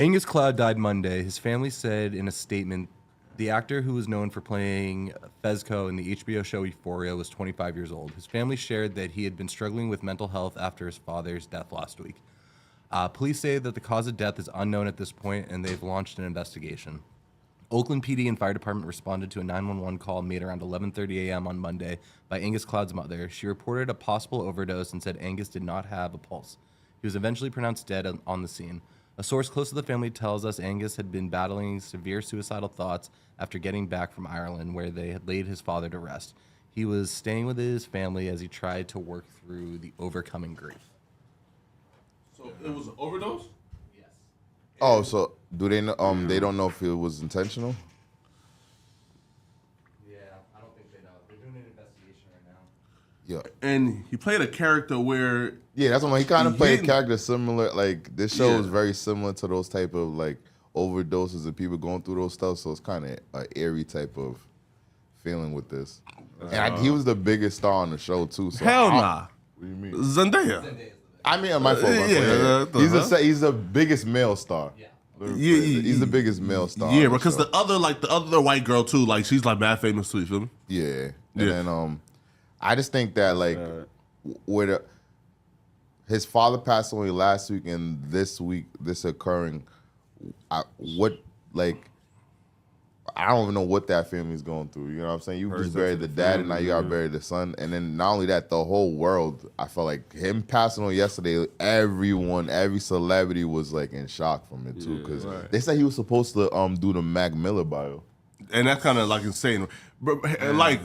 Angus Cloud died Monday. His family said in a statement, the actor who was known for playing Fezco in the HBO show Euphoria was 25 years old. His family shared that he had been struggling with mental health after his father's death last week. Police say that the cause of death is unknown at this point, and they've launched an investigation. Oakland PD and Fire Department responded to a 911 call made around 11:30 a.m. on Monday by Angus Cloud's mother. She reported a possible overdose and said Angus did not have a pulse. He was eventually pronounced dead on the scene. A source close to the family tells us Angus had been battling severe suicidal thoughts after getting back from Ireland, where they had laid his father to rest. He was staying with his family as he tried to work through the overcoming grief. So it was an overdose? Yes. Oh, so do they know, they don't know if it was intentional? Yeah, I don't think they know. They're doing an investigation right now. Yeah. And he played a character where... Yeah, that's what he kind of played a didn't- character similar. Like, this show is Yeah. very similar to those type of, like, overdoses and people going through those stuff. So it's kind of an eerie type of feeling with this. And he was the biggest star on the show, too. So Hell nah. What do you mean? Zendaya. I mean, my fault. yeah. He's the biggest male star. Yeah. He's the biggest male star. Yeah, on because show. the other white girl too, like she's like mad famous too. You feel me? Yeah. And Yeah. then I just think that like with his father passed away last week and this week this occurring, I don't even know what that family's going through. You know what I'm saying? You just buried the dad and now you gotta bury the son. And then not only that, the whole world, I felt like him passing on yesterday, every celebrity was like in shock from it too. Because they said he was supposed to do the Mac Miller bio. And that's kind of like insane. But like,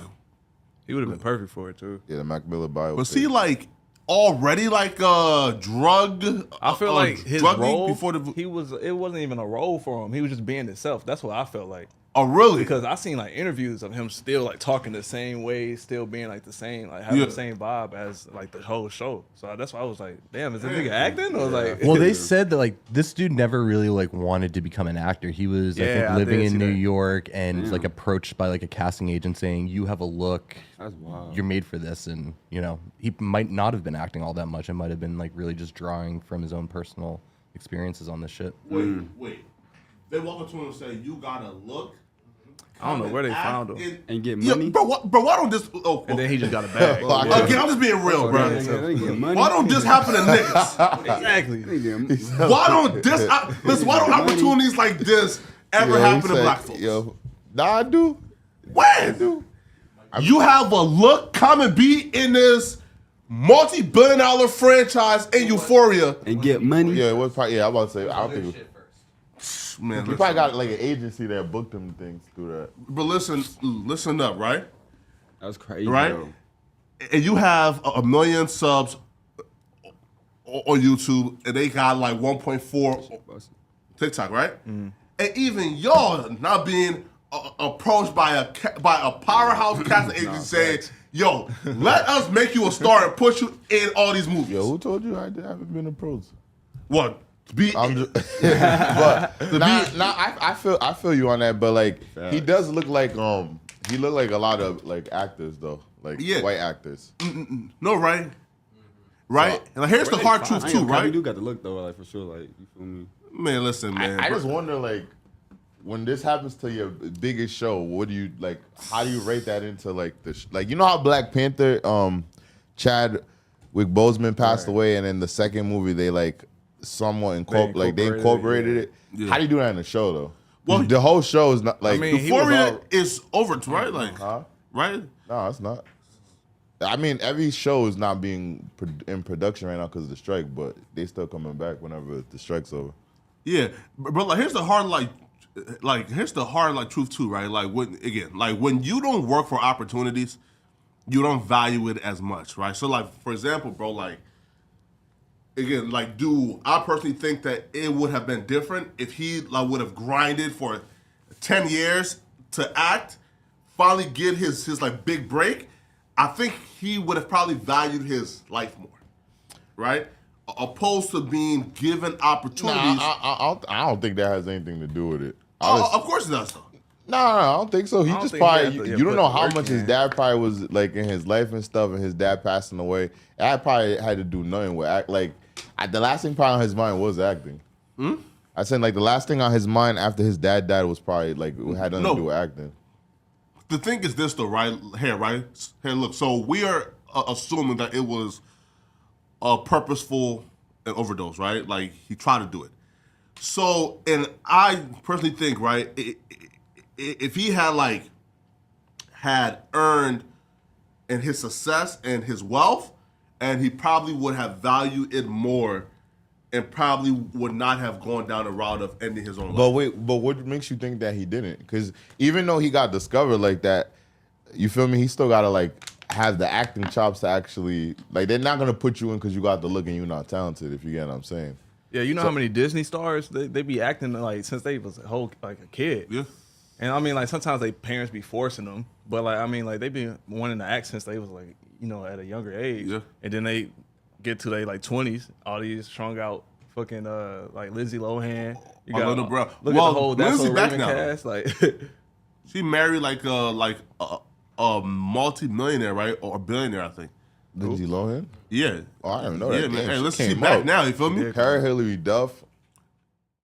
He would have been perfect for it too. Yeah, the Mac Miller bio. was he like already like a drug? I feel like his druggie role before it wasn't even a role for him. He was just being himself. That's what I felt like. Oh really? Because I seen like interviews of him still like talking the same way, still being like the same, like having the same vibe as like the whole show. So that's why I was like, damn, is this nigga acting? Or like, Well, they said that like this dude never really like wanted to become an actor. He was I think I living did in see New that. York and was like approached by like a casting agent saying, "You have a look. That's wild. You're made for this." And you know, he might not have been acting all that much. It might have been like really just drawing from his own personal experiences on this shit. Wait. They walk up to him and say, "You gotta look." I don't know where they found him. And get Yeah, money? bro, why don't this? And then he just got a bag. Again, I'm just being real, bro. They get money? Why don't this happen to niggas? Exactly. They get- Why don't this? Listen, why don't opportunities like this ever happen to black folks? Yo, nah, I do. When? You have a look, come and be in this multi-billion-dollar franchise in Euphoria. And get money? Yeah, it was probably. Yeah, I'm about to say. I don't think. Man, You probably got like an agency that booked them things through that. but listen up, right? That's crazy. Right? Bro. And you have a million subs on YouTube, and they got like 1.4 TikTok, right? And even y'all not being approached by a powerhouse casting agency saying, "Yo, let us make you a star and put you in all these movies." Yo, who told you I haven't been approached? What? I'm just, but I feel you on that. But like, he does look like he look like a lot of like actors though, like white actors. No, right? Right? And like, here's the hard truth too, right? You do got to look though, like for sure. Like, you feel me? Man, listen, man. I just wonder, like, when this happens to your biggest show, what do you like? How do you rate that into like like you know how Black Panther, Chadwick Boseman passed away, and in the second movie they like somewhat incorporated it. Yeah. How do you do that in the show though? Well, the whole show is not like Euphoria is over, right? Like, right? No, it's not. I mean, every show is not being in production right now because of the strike, but they still coming back whenever the strike's over. Yeah, but like, here's the hard truth too, right? Like when you don't work for opportunities, you don't value it as much, right? So like, for example, bro, like, again, like, do I personally think that it would have been different if he like would have grinded for 10 years to act, finally get his like big break? I think he would have probably valued his life more, right? Opposed to being given opportunities. I don't think that has anything to do with it. Of course it does, though. No, I don't think so. He just probably, you don't know how much his dad probably was like in his life and stuff, and his dad passing away. That probably had to do nothing with act. Like, the last thing probably on his mind was acting. I said like the last thing on his mind after his dad died was probably like it had nothing to do with acting. The thing is this though, right? Here, look. So we are assuming that it was a purposeful overdose, right? Like he tried to do it. So, and I personally think, right, if he had earned in his success and his wealth, and he probably would have valued it more, and probably would not have gone down the route of ending his own life. But what makes you think that he didn't? Because even though he got discovered like that, you feel me? He still gotta like have the acting chops to actually like. They're not gonna put you in because you got the look and you're not talented. If you get what I'm saying. Yeah, you know how many Disney stars they be acting like since they was a kid. Yeah. And I mean, like sometimes they parents be forcing them, but like I mean, like they be wanting to act since they was like at a younger age. Yeah. And then they get to their like 20s, all these strung out fucking like Lindsay Lohan. You got Little bro. Look Well, at the whole That's Lindsay So back Raven now. cast. Like She married like a multi-millionaire, right, or a billionaire, I think. Lindsay Lohan? Yeah. Oh, I didn't know that. Yeah, man. Damn, Hey, she listen, she came back up. now. You feel me? Her, Hillary Duff.